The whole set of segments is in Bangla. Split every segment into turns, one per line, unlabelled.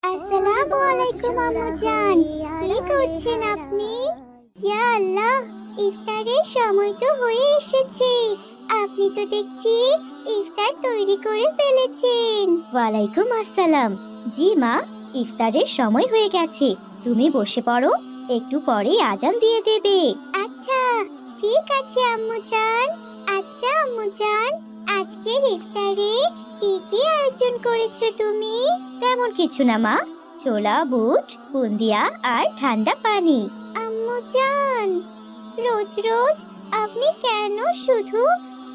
আসসালামু আলাইকুম আম্মুজান, কি করছেন আপনি? ইয়া আল্লাহ, ইফতারের সময় তো হয়ে এসেছে। আপনি তো দেখছি ইফতার তৈরি করে ফেলেছেন। ওয়ালাইকুম আসসালাম। জি মা, ইফতারের সময় হয়ে গেছে, তুমি বসে পড়ো, একটু পরেই আজান দিয়ে দেবে। আচ্ছা, ঠিক আছে আম্মুজান। আচ্ছা আম্মুজান, আজকের ইফতারে কি কি আয়োজন করেছো তুমি? তেমন কিছু না মা, ছোলা বুট, বুন্দিয়া আর ঠান্ডা পানি। আম্মুজান, রোজ রোজ আপনি কেন শুধু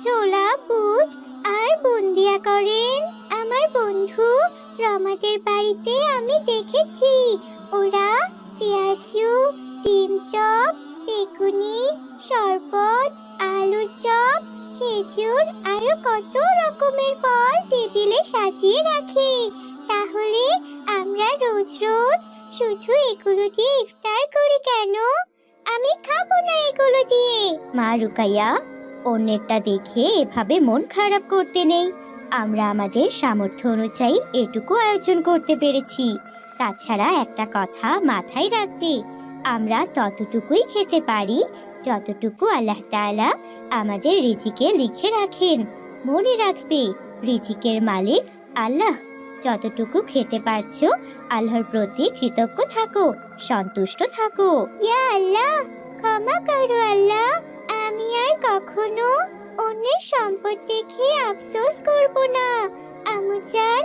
ছোলা বুট আর বুন্দিয়া করেন? আমার বন্ধু রমাদের বাড়িতে আমি দেখেছি ওরা পেঁয়াজু, ডিম চপ, বেগুনি, শরবত, আলুর চপ, খেজুর আরো কত রকমের ফল টেবিলে সাজিয়ে রাখে। তাহলে আমরা রোজ রোজ শুধু এগুলো দিয়ে ইফতার করি কেন? আমি খাবো না এগুলো দিয়ে। মা রুকাইয়া, অন্যেরটা দেখে এভাবে মন খারাপ করতে নেই। আমরা আমাদের সামর্থ্য অনুযায়ী এটুকু আয়োজন করতে পেরেছি। তাছাড়া একটা কথা মাথায় রাখবে, আমরা ততটুকুই খেতে পারি যতটুকু আল্লাহ তাআলা আমাদের রিজিকে লিখে রাখেন। মনে রাখবে, রিজিকের মালিক আল্লাহ। যতটুকু খেতে পারছো আল্লাহর প্রতি কৃতজ্ঞ থাকো, সন্তুষ্ট থাকো। ইয়া আল্লাহ, ক্ষমা করো আল্লাহ, আমি আর কখনো অন্যের সম্পদ দেখে আফসোস করব না। আম্মুজান,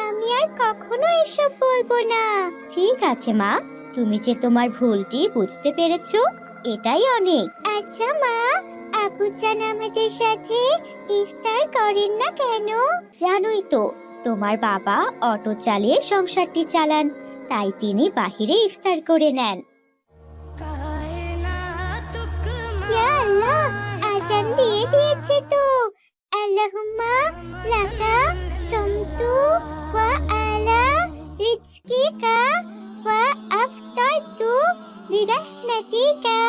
আমি আর কখনো এসব বলবো না। ঠিক আছে মা, তুমি যে তোমার ভুলটি বুঝতে পেরেছো, এটাই অনেক। আচ্ছা মা, আব্বুজান আমাদের সাথে ইফতার করেন না কেন? জানোই তো, তোমার বাবা অটো চালিয়ে সংসারটি চালান, তাই তিনি বাহিরে ইফতার করে নেন। ইয়া আল্লাহ, আজান দিয়ে দিয়েছে তো। আল্লাহুম্মা লাকা সুমতু ওয়া আলা রিজকিকা ওয়া আফতারতু বিরহমাতিকা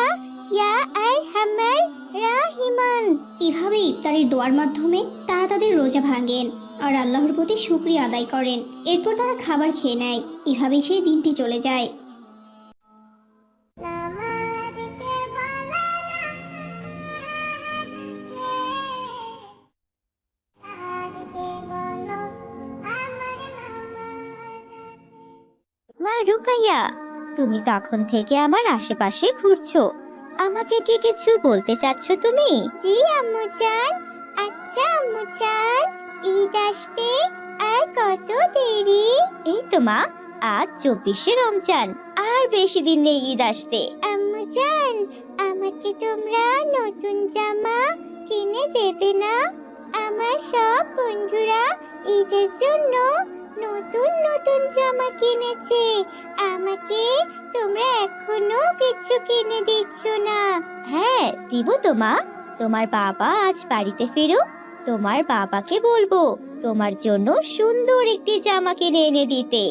ইয়া আরহামার রাহিমান।
এভাবে ইফতারের দোয়ার মাধ্যমে তারা তাদের রোজা ভাঙেন আর আল্লাহর প্রতি শুকরিয়া আদায় করেন। এরপর তারা খাবার খেয়ে নেয়। এভাবেই সেই দিনটি চলে যায়।
মা রুকাইয়া, তুমি তখন থেকে আমার আশেপাশে ঘুরছো, আমাকে কি কিছু বলতে চাচ্ছ তুমি? জি আম্মুজান। আচ্ছা আম্মুজান, ঈদ আসতে আর কত দেরি? এই তো মা, আজ 24শে রমজান, আর বেশি দিন নেই ঈদ আসতে। আম্মুজান, আমাকে তোমরা নতুন জামা কিনে দেবে না? আমার সব বন্ধুরা ঈদের জন্য নতুন নতুন জামা কিনেছে, আমাকে তোমরা এখনো কিছু কিনে দিচ্ছ না। হ্যাঁ দিব তো মা, তোমার বাবা আজ বাড়িতে ফিরুক, তোমার বাবাকে বলবো তোমার জন্য সুন্দর একটি জামা কিনে এনে দিতে।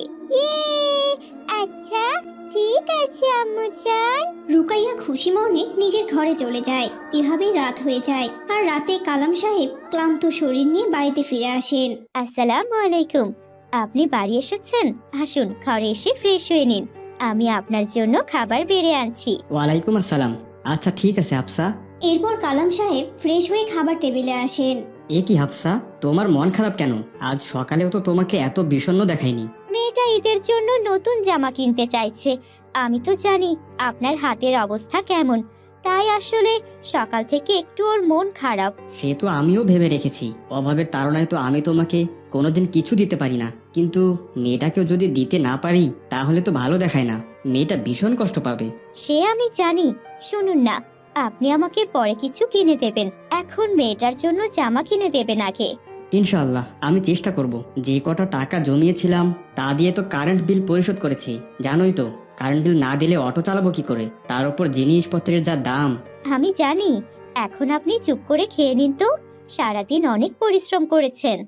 আচ্ছা ঠিক আছে আম্মুজান।
রুকাইয়া খুশি মনে নিজের ঘরে চলে যায়। এভাবেই রাত হয়ে যায় আর রাতে কালাম সাহেব ক্লান্ত শরীর নিয়ে বাড়িতে ফিরে আসেন।
আসসালামু আলাইকুম, আপনি বাড়ি এসেছেন? আসুন ঘরে এসে ফ্রেশ হয়ে নিন, আমি আপনার জন্য খাবার বেড়ে আনছি।
ওয়ালাইকুম আসসালাম। আচ্ছা ঠিক আছে হাফসা।
এরপর কালাম সাহেব ফ্রেশ হয়ে খাবার টেবিলে আসেন।
এ কি হাফসা, তোমার মন খারাপ কেন? আজ সকালেও তো তোমাকে এত বিষণ্ণ দেখাইনি।
মেয়েটা ঈদের জন্য নতুন জামা কিনতে চাইছে, আমি তো জানি আপনার হাতের অবস্থা কেমন, তাই আসলে সকাল থেকে একটু ওর মন খারাপ।
সে তো আমিও ভেবে রেখেছি, অভাবের তাড়নায় তো আমি তোমাকে কোনোদিন কিছু দিতে পারি না, কিন্তু মেয়েটাকেও যদি দিতে না পারি তাহলে তো ভালো দেখায় না, মেয়েটা ভীষণ কষ্ট পাবে।
সে আমি জানি, শুনুন না, আপনি আমাকে পরে কিছু কিনে দেবেন, এখন মেয়েটার জন্য জামা কিনে দেবেন আগে।
ইনশাআল্লাহ আমি চেষ্টা করব। যে কটা টাকা জমিয়েছিলাম তা দিয়ে তো কারেন্ট বিল পরিশোধ করেছি, জানোই তো কারেন্ট বিল না দিলে অটো চালাবো কি করে, তার উপর জিনিসপত্রের যা দাম।
আমি জানি, এখন আপনি চুপ করে খেয়ে নিন তো, সারাদিন অনেক পরিশ্রম করেছেন।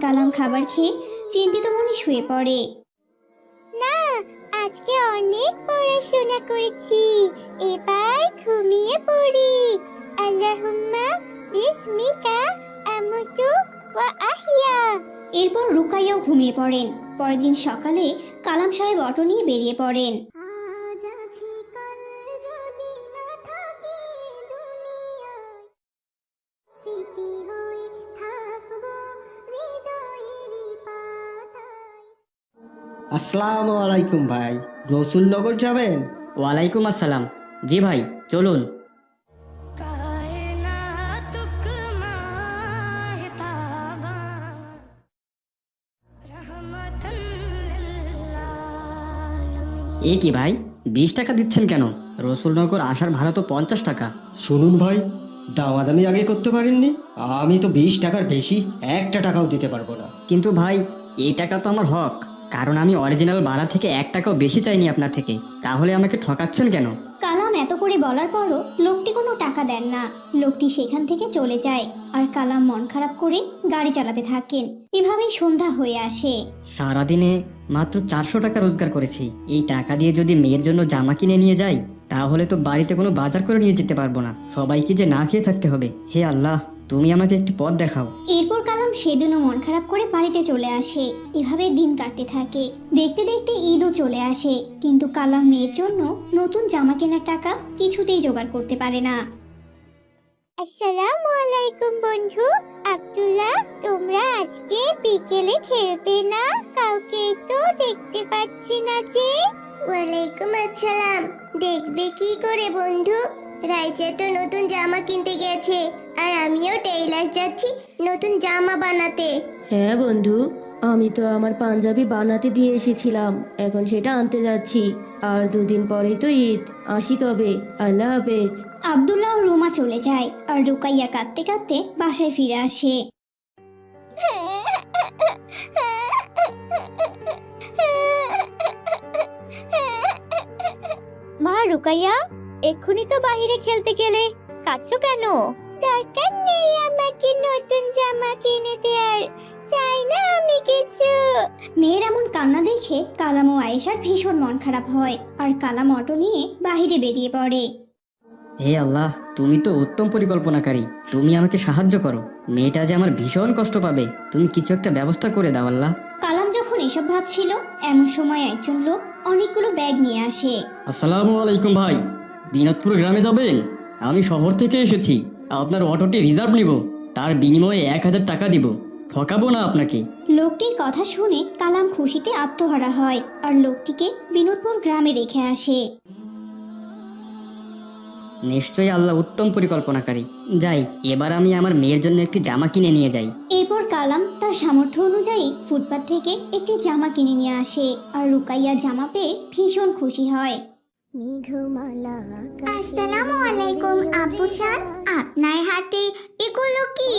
কালাম খাবার খেয়ে চিন্তিত মনে শুয়ে পড়ে।
না, আজকে পড়াশোনা করেছি, এবার ঘুমিয়ে পড়ি। আল্লাহুম্মা বিসমিকা আমুতু ওয়া আহিয়া।
এরপর রুকাইয়াও ঘুমিয়ে পড়েন। পরের দিন সকালে কালাম সাহেব অটো নিয়ে বেরিয়ে পড়েন।
আজ আছি কাল যদি না থাকি দুনিয়ায়, স্মৃতি হয়ে থাকবো হৃদয়েরই পাতায়।
আসসালামু আলাইকুম ভাই, রসুলনগর যাবেন?
ওয়ালাইকুম আসসালাম। জি ভাই, চলুন। এ কি ভাই, 20 টাকা দিচ্ছেন কেন? রসুলনগর আসার ভাড়া তো 50 টাকা।
শুনুন ভাই, দামাদামি আগে করতে পারেননি? আমি তো 20 টাকার বেশি একটা টাকাও দিতে পারবো না।
কিন্তু ভাই, এই টাকা তো আমার হক, কারণ আমি অরিজিনাল ভাড়া থেকে 1 টাকাও বেশি চাইনি আপনার থেকে। তাহলে আমাকে ঠকাচ্ছেন কেন?
কালাম এত করে বলার পরও লোকটি কোনো টাকা দেন না। লোকটি সেখান থেকে চলে যায় আর কালাম মন খারাপ করে গাড়ি চালাতে থাকেন। এভাবেই সন্ধ্যা হয়ে আসে।
সারাদিনে মাত্র 400 টাকা রোজগার করেছি। এই টাকা দিয়ে যদি মেয়ের জন্য জামা কিনে নিয়ে যাই, তাহলে তো বাড়িতে কোনো বাজার করে নিয়ে যেতে পারবো না। সবাইকে যে না খেয়ে থাকতে হবে। হে আল্লাহ, তুমি আমাকে একটি পথ দেখাও।
এরপর কালাম সেদিনও মন খারাপ করে বাড়িতে চলে আসে। এভাবে দিন কাটতে থাকে। দেখতে দেখতে ঈদও চলে আসে, কিন্তু কালাম মেয়ের জন্য নতুন জামা কেনার টাকা কিছুতেই জোগাড় করতে পারে না।
আসসালামু আলাইকুম বন্ধু। আব্দুল্লাহ, তোমরা আজকে বিকেলে খেলবে না? কাউকে তো দেখতে পাচ্ছি না যে। ওয়ালাইকুম আসসালাম। দেখবে কি করে বন্ধু? রাইজা তো নতুন জামা কিনতে গেছে, আর আমিও টেইলার্স যাচ্ছি নতুন জামা বানাতে।
হ্যাঁ বন্ধু, আমি তো আমার পাঞ্জাবি বানাতে দিয়ে এসেছিলাম, এখন সেটা আনতে যাচ্ছি। আর 2 দিন পরেই তো ঈদ। আসি তবে, আল্লাহ হাফেজ।
আব্দুল্লাহ ও রুমা চলে যায় আর রুকাইয়া কাঁদতে কাঁদতে বাসায় ফিরে আসে।
মা, রুকাইয়া, এক্ষুনি তো বাইরে খেলতে গেলে, কাঁদছো কেন? দরকার নেই আমাকে নতুন জামা কিনে দেওয়ার, চাই না আমি কিছু।
মেয়ের এমন কান্না দেখে কালাম ও আয়েশার ভীষণ মন খারাপ হয় আর কালাম অটো নিয়ে বাইরে বেরিয়ে পড়ে।
হে আল্লাহ, তুমি তো উত্তম পরিকল্পনাকারী। তুমি আমাকে সাহায্য করো। মেয়েটা যে আমার ভীষণ কষ্ট পাবে, তুমি কিছু একটা ব্যবস্থা করে দাও আল্লাহ।
কালাম যখন এসব ভাবছিল, এমন সময় একজন লোক অনেকগুলো ব্যাগ নিয়ে আসে।
আসসালামু আলাইকুম ভাই, বিনোদপুর গ্রামে যাবেন? আমি শহর থেকে এসেছি, আপনার অটোটি রিজার্ভ নিব, তার বিনিময়ে 1000 টাকা দিব। ঠকাবো না আপনাকে।
লোকটির কথা শুনে কালাম খুশিতে আত্মহারা হয় আর লোকটিকে বিনোদপুর গ্রামে রেখে আসে।
নিশ্চয়ই আল্লাহ উত্তম পরিকল্পনাকারী। যাই, এবার আমি আমার মেয়ের জন্য একটি জামা কিনে নিয়ে যাই।
এরপর কালাম তার সামর্থ্য অনুযায়ী ফুটপাত থেকে একটি জামা কিনে নিয়ে আসে আর রুকাইয়া জামা পেয়ে ভীষণ খুশি হয়।
আসসালামু আলাইকুম আব্বুজান, আপনার হাতে এগুলো কি?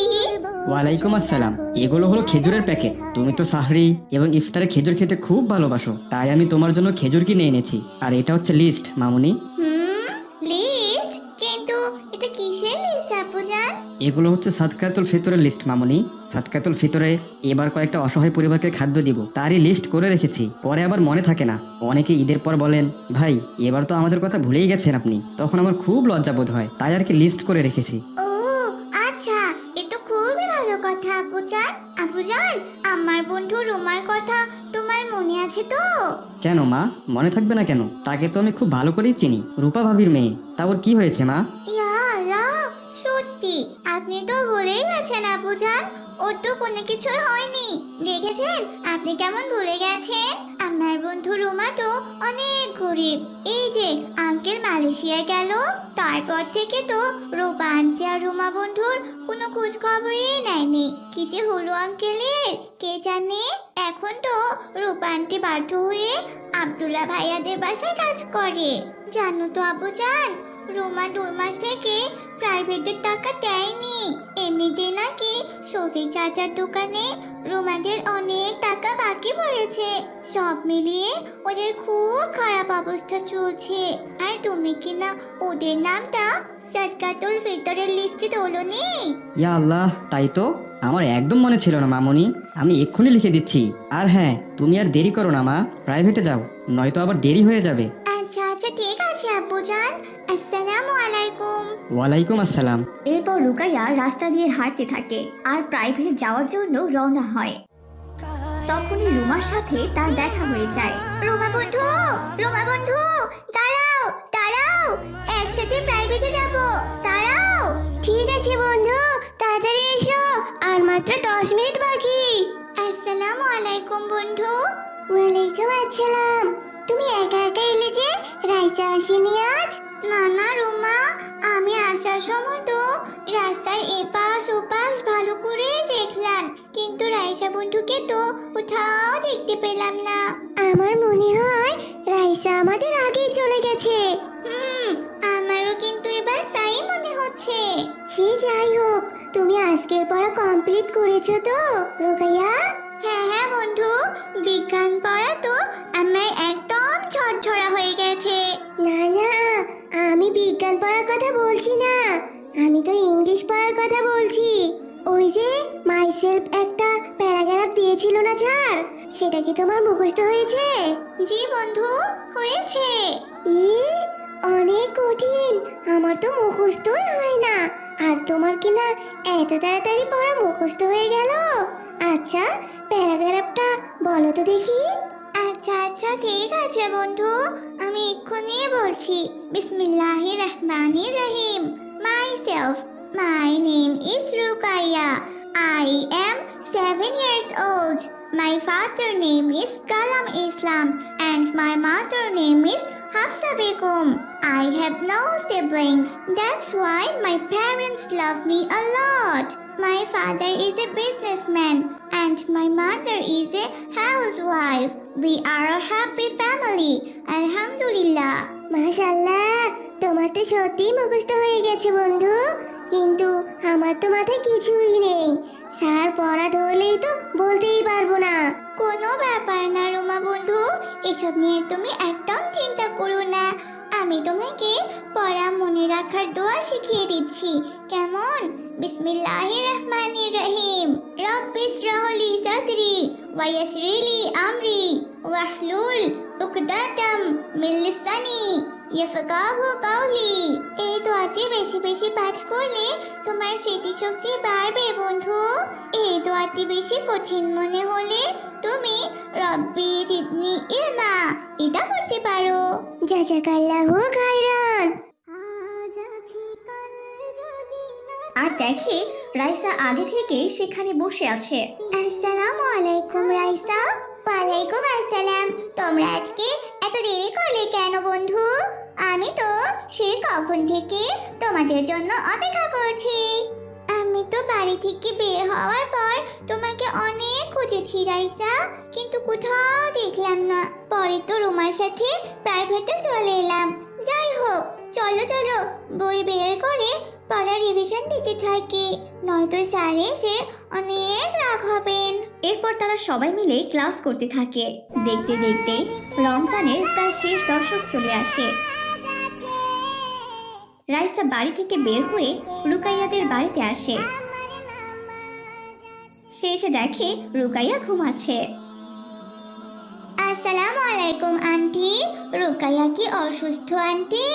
ওয়ালাইকুম আসসালাম। এগুলো হলো খেজুরের প্যাকেট। তুমি তো সাহরি এবং ইফতারে খেজুর খেতে খুব ভালোবাসো, তাই আমি তোমার জন্য খেজুর কিনে এনেছি। আর এটা হচ্ছে লিস্ট মামুনি।
লিস্ট? কিন্তু এটা কিসের লিস্ট আব্বুজান?
এগুলো হচ্ছে সাদকাতুল ফিতরের লিস্ট মামুনি। সাদকাতুল ফিতরে এবার কয়েকটা অসহায় পরিবারকে খাদ্য দিব, তারই লিস্ট করে রেখেছি। পরে আবার মনে থাকে না। অনেকে ঈদের পর বলেন, ভাই এবার তো আমাদের কথা ভুলেই গেছেন আপনি। তখন আমার খুব লজ্জা বোধ হয়, তাই আর কি লিস্ট করে রেখেছি।
ও আচ্ছা, এ তো খুবই ভালো কথা আব্বুজান। আব্বুজান, আমার বন্ধু রুমার কথা তোমার মনে আছে তো?
কেন মা, মনে থাকবে না কেন? তাকে তো আমি খুব ভালো করেই চিনি, রূপা ভাবির মেয়ে। তা ওর কি হয়েছে মা?
ইয়া আল্লাহ, সত্যি আপনি তো ভুলেই গেছেন আব্বুজান। ওর তো কোনো কিছুই হয়নি। দেখেছেন আপনি কেমন ভুলে গেছেন? আমার বন্ধু রুমা তো অনেক গরিব। এই যে আঙ্কেল মালয়েশিয়া গেল, তারপর থেকে তো রূপা আন্টি আর রুমা বন্ধুর কোনো খোঁজ খবরই নেয়নি। কি যে হলো আঙ্কেলের কে জানে। এখন তো রূপা আন্টি বাধ্য হয়ে আব্দুল্লাহ ভাইয়াদের বাসায় কাজ করে। জানো তো আব্বুজান, রুমা 2 মাস থেকে প্রাইভেটের টাকা দেয়নি। এমনিতে নাকি শফিক চাচার দোকানে রুমাদের অনেক টাকা বাকি পড়েছে। সব মিলিয়ে ওদের খুব খারাপ অবস্থা চলছে। আর তুমি কিনা ওদের নামটা সাদকাতুল ফিতরের লিস্টে তোলোনি।
ইয়া আল্লাহ, তাই তো আমার একদম মনে ছিল না মামুনি। আমি এক্ষুনি লিখে দিচ্ছি। আর হ্যাঁ, তুমি আর দেরি করো না মা, প্রাইভেটে যাও, নয়তো আবার দেরি হয়ে যাবে।
আচ্ছা আচ্ছা, আছে আব্বুজান, আসসালামু আলাইকুম।
ওয়ালাইকুম আসসালাম।
এরপর রুকাইয়া রাস্তা দিয়ে হাঁটতে থাকে আর প্রাইভেট যাওয়ার জন্য রওনা হয়। তখনই রুমার সাথে তার দেখা হয়ে যায়।
রোমা বন্ধু, রোমা বন্ধু, দাঁড়াও দাঁড়াও, একসাথে প্রাইভেটে যাব, দাঁড়াও। ঠিক আছে বন্ধু, তাড়াতাড়ি এসো, আর মাত্র 10 মিনিট বাকি। আসসালামু আলাইকুম বন্ধু। ওয়ালাইকুম আসসালাম। তুমি একা একা এলে যে, রাইসা আসেনি আজ? না না রোমা, আমি আসার সময় তো রাস্তার এপাশ ওপাশ ভালো করে দেখলাম, কিন্তু রাইসা বন্ধুকে তো কোথাও দেখতে পেলাম না। আমার মনে হয় রাইসা আমাদের আগেই চলে গেছে। আমারও কিন্তু এবার তাই মনে হচ্ছে। সে যাই হোক, তুমি আজকের পড়া কমপ্লিট করেছো তো রোকাইয়া? হ্যাঁ হ্যাঁ বন্ধু, বিজ্ঞান পড়া তো আমার একদম ঝরঝরা হয়ে গেছে। না না, আমি বিজ্ঞান পড়ার কথা বলছি না, আমি তো ইংলিশ পড়ার কথা বলছি। ওই যে মাইসেলফ একটা প্যারাগ্রাফ দিয়েছিল না স্যার, সেটা কি তোমার মুখস্থ হয়েছে? জি বন্ধু, হয়েছে। অনেক কঠিন, আমার তো মুখস্থই হয় না। আর তোমার কি না এত তাড়াতাড়ি পড়া মুখস্থ হয়ে গেল? আচ্ছা, প্যারাগ্রাফটা বলো তো দেখি। আচ্ছা আচ্ছা ঠিক আছে বন্ধু, আমি এক্ষুনি বলছি। বিসমিল্লাহির রহমানির রহিম। Myself, my name is Rukaya. I am 7 years old. My father name is Kalam Islam and my mother name is Hafsa Begum. I have no siblings. That's why my parents love me a lot. My father is a businessman and my mother is a housewife. We are a happy family. Alhamdulillah. মাশাআল্লাহ, তোমার তো সত্যি মুখস্থ হয়ে গেছে বন্ধু, কিন্তু আমার তো মাথায় কিছুই নেই। স্যার পড়া ধরলেই তো বলতেই পারবো না। কোনো ব্যাপার না রুমা বন্ধু, এসব নিয়ে তুমি একদম চিন্তা করো না। আমি তোমাকে পড়া মনে রাখার দোয়া শিখিয়ে দিচ্ছি, কেমন? বিসমিল্লাহির রহমানির রহিম। রব্বিশ রাহলি সাদরি ওয়া ইয়াসরিলি আমরি ওয়াহলুল উকদাতাম মিন লিসানি ইয়াফকাহু কাওলি। এই দোয়াটি বেশি বেশি পাঠ করলে তোমার স্মৃতিশক্তি বাড়বে বন্ধু। এই দোয়াটি বেশি কঠিন মনে হলে তুমি রব্বি জিদনি ইলমা এটা করতে পারো। জাযাকাল্লাহু খাইরান।
আর দেখে রাইসা আগে থেকে সেখানে বসে আছে।
আসসালামু আলাইকুম রাইসা। ওয়ালাইকুম আসসালাম। তোমরা আজকে এত দেরি করলে কেন বন্ধু? আমি তো সেই কখন থেকে তোমাদের জন্য অপেক্ষা করছি। আমি তো বাড়ি থেকে বের হওয়ার পর তোমাকে অনেক খুঁজেছি রাইসা, কিন্তু কোথাও দেখলাম না। পরে তো রুমার সাথে প্রাইভেটে চলে এলাম। যাই হোক, চলো চলো বই বের করে পড়া রিভিশন দিতে থাকি, নয়তো স্যার এসে অনেক রাগ হবেন।
এরপর তারা সবাই মিলে ক্লাস করতে থাকে। দেখতে দেখতে রমজানের প্রায় শেষ দশক চলে আসে। রাইসা বাড়ি থেকে বের হয়ে রুকাইয়াদের বাড়িতে আসে। সে এসে দেখে রুকাইয়া ঘুমাচ্ছে।
আসসালামু আলাইকুম আন্টি। রুকাইয়া কি অসুস্থ আন্টি?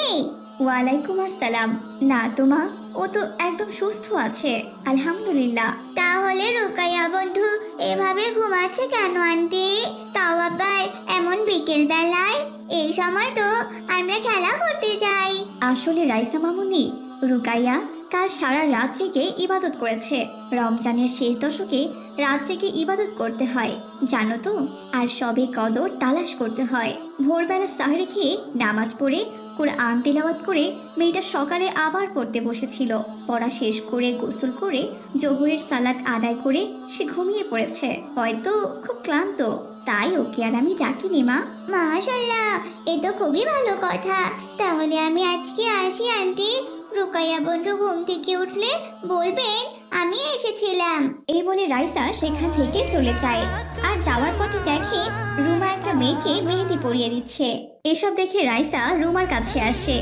ওয়ালাইকুম আসসালাম। না তো মা, ও তো একদম সুস্থ আছে, আলহামদুলিল্লাহ।
তাহলে রুকাইয়া বন্ধু এভাবে ঘুমাচ্ছে কেন আন্টি? তাও আবার এমন বিকেল বেলায়? এই সময় তো আমরা খেলা করতে যাই।
আসলে রাইসা মামুনি, রুকাইয়া কাল সারা রাত জেগে ইবাদত করেছে। রমজানের শেষ দশকে রাত জেগে ইবাদত করতে হয়, জানো তো। আর সবে কদর তালাশ করতে হয়। ভোরবেলা সাহরি খেয়ে নামাজ পড়ে কোরআন তিলাওয়াত করে মেয়েটা সকালে আবার পড়তে বসেছিল। পড়া শেষ করে গোসল করে জোহরের সালাত আদায় করে সে ঘুমিয়ে পড়েছে। হয়তো খুব ক্লান্ত, তাই ওকে আর আমি ডাকিনি মা।
মাশাআল্লাহ, এ তো খুবই ভালো কথা। তাহলে আমি আজকে আসি আন্টি। রুকাইয়া বন্ধু ঘুম থেকে উঠলে বলবেন আমি এসেছিলাম।
এই বলে রাইসা সেখান থেকে চলে যায়। আর যাওয়ার পথে দেখে রুমা একটা মেয়েকে মেহেদি পরিয়ে দিচ্ছে। এসব দেখে রাইসা রুমার কাছে আসে।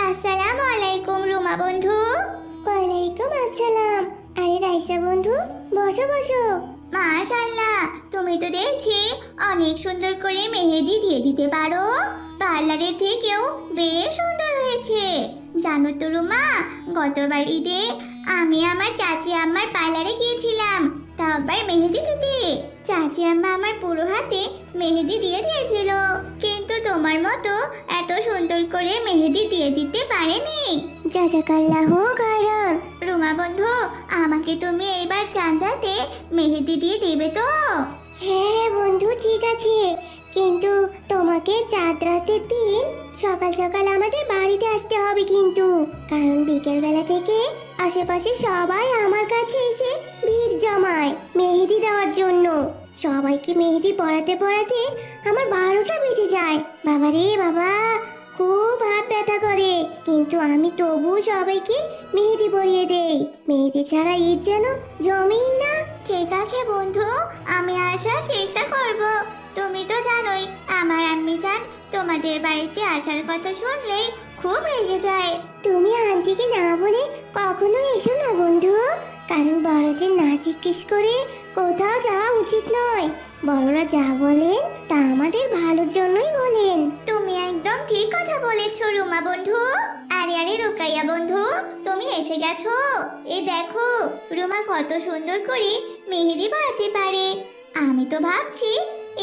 আসসালামু আলাইকুম রুমা বন্ধু। ওয়ালাইকুম আসসালাম। আরে রাইসা বন্ধু, বসো বসো। মাশাআল্লাহ, তুমি তো দেখছি অনেক সুন্দর করে মেহেদি দিয়ে দিতে পারো। পার্লারের থেকেও বেশ সুন্দর হয়েছে। জানো তো রুমা, গতবার ঈদে আমি আমার চাচি আম্মার পার্লারে গিয়েছিলাম, তা আবার মেহেদি দিতে। চাচি আম্মা আমার পুরো হাতে মেহেদি দিয়ে দিয়েছিল, কিন্তু তোমার মতো এত সুন্দর করে মেহেদি দিয়ে দিতে পারেনি। জাজাকাল্লাহু খায়রান। রুমা বন্ধু, আমাকে তুমি এবার চাঁদ রাতে মেহেদি দিয়ে দেবে তো? হ্যাঁ বন্ধু, ঠিক আছে, কিন্তু তোমাকে চাঁদ রাতের দিন সকাল সকাল আমাদের বাড়িতে আসতে হবে কিন্তু, কারণ বিকেল বেলা থেকে আশেপাশে সবাই আমার কাছে এসে ভিড় জমায় মেহেদি দেওয়ার জন্য। সবাইকে মেহেদি পরাতে পরাতে আমার 12টা বেজে যায়। বাবা রে বাবা, খুব হাত ব্যথা করে, কিন্তু আমি তবু সবাইকে মেহেদি পরিয়ে দেই। মেহেদি ছাড়া ঈদ যেন জমেই না। ঠিক আছে বন্ধু, আমি আসার চেষ্টা করব। তুমি তো জানোই আমার আম্মি জান তোমাদের বাড়িতে আসার কথা শুনলেই খুব রেগে যায়। তুমি আন্টিকে না বলে কখনো এসো না বন্ধু, কারণ বড়দের না জিজ্ঞেস করে কোথাও যাওয়া উচিত নয়। বড়রা যা বলেন তা আমাদের ভালোর জন্যই বলেন। তুমি একদম ঠিক কথা বলেছো রুমা বন্ধু। আরে আরে রুকাইয়া বন্ধু, তুমি এসে গেছো। এই দেখো রুমা কত সুন্দর করে মেহেদি পরাতে পারে। আমি তো ভাবছি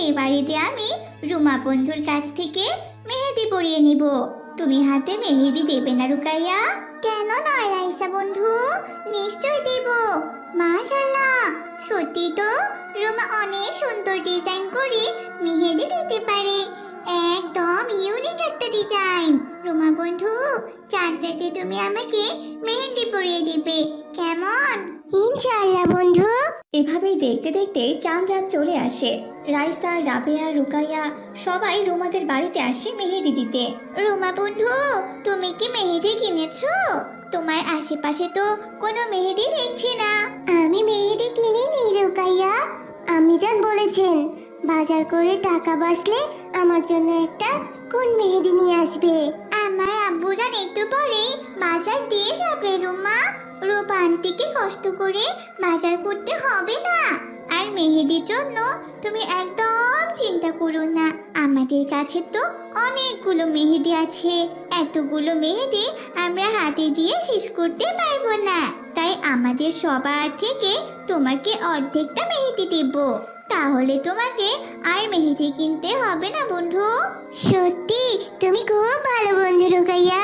এই বাড়িতে আমি রুমা বন্ধুর কাছ থেকে মেহেদি পরিয়ে নিব। তুমি হাতে মেহেদি দেবে না রুকাইয়া? কেন নয় রাইসা বন্ধু, নিশ্চয় দেব। মাশাআল্লাহ, সত্যি তো রুমা অনেক সুন্দর ডিজাইন করে মেহেদি দিতে পারে। একদম ইউনিক একটা ডিজাইন। রুমা বন্ধু, চাঁদ রাতে তুমি আমাকে মেহেদি পরিয়ে দিবে, কেমন? ইনশাআল্লাহ বন্ধু।
এভাবেই দেখতে দেখতে চাঁদ রাত চলে আসে। রাইসা, রাবেয়া, রুকাইয়া সবাই রুমাদের বাড়িতে আসে মেহেদি দিতে।
রুমা বন্ধু, তুমি কি মেহেদি কিনেছো? তোমার আশেপাশে তো কোনো মেহেদি দেখছি না। আমি মেহেদি কিনিনি রুকাইয়া, আমি জান বলেছেন বাজার করে টাকা বাঁচলে আমার জন্য একটা কোন মেহেদি নিয়ে আসবে। আমার আব্বু জান একটু পরেই বাজার দিয়ে যাবে রুমা। রূপা আন্টিকে কষ্ট করে বাজার করতে হবে না। আর মেহেদির জন্য তুমি একদম চিন্তা করো না, আমাদের কাছে তো অনেকগুলো মেহেদি আছে। এতগুলো মেহেদি আমরা হাতে দিয়ে শেষ করতে পারবো না, তাই আমাদের সবার থেকে তোমাকে অর্ধেকটা মেহেদি দেব। তাহলে তোমাকে আর মেহেদি কিনতে হবে না বন্ধু। সত্যি তুমি খুব ভালো বন্ধু রুকাইয়া।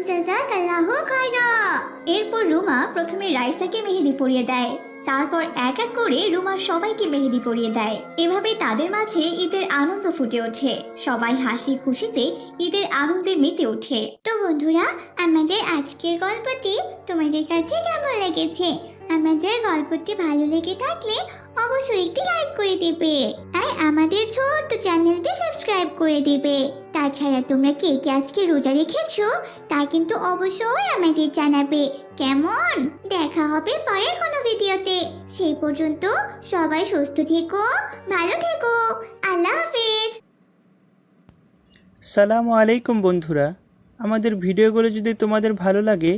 জাযাকাল্লাহু খায়রান।
এরপর রুমা প্রথমে রাইসাকে মেহেদি পরিয়ে দেয়, তারপর এক এক করে রুমা সবাইকে মেহেদি পরিয়ে দেয়। এভাবে তাদের মাঝে ঈদের আনন্দ ফুটে ওঠে। সবাই হাসি খুশিতে ঈদের আনন্দে মেতে ওঠে।
তো বন্ধুরা, আমাদের আজকের গল্পটি তোমাদের কাছে কেমন লেগেছে? আমাদের গল্পটি ভালো লেগে থাকলে অবশ্যই একটি লাইক করে দেবে, আর আমাদের ছোট্ট চ্যানেলটি সাবস্ক্রাইব করে দেবে। তাছাড়া তোমরা কে কে আজকে রোজা রেখেছো তা কিন্তু অবশ্যই আমাদের জানাবে, কেমন? দেখা হবে পরের কোনো ভিডিওতে। সেই পর্যন্ত সবাই সুস্থ থেকো, ভালো থেকো। আল্লাহ হাফেজ।
সালামু আলাইকুম বন্ধুরা, আমাদের ভিডিওগুলো যদি তোমাদের ভালো লাগে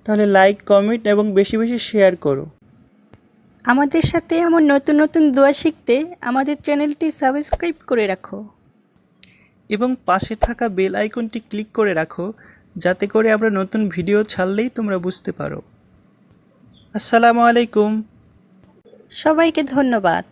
তাহলে লাইক, কমেন্ট এবং বেশি বেশি শেয়ার করো।
আমাদের সাথে এমন নতুন নতুন দোয়া শিখতে আমাদের চ্যানেলটি সাবস্ক্রাইব করে রাখো
এবং পাশে থাকা বেল আইকনটি ক্লিক করে রাখো, যাতে করে আমরা নতুন ভিডিও ছাড়লেই তোমরা বুঝতে পারো। আসসালামু আলাইকুম।
সবাইকে ধন্যবাদ।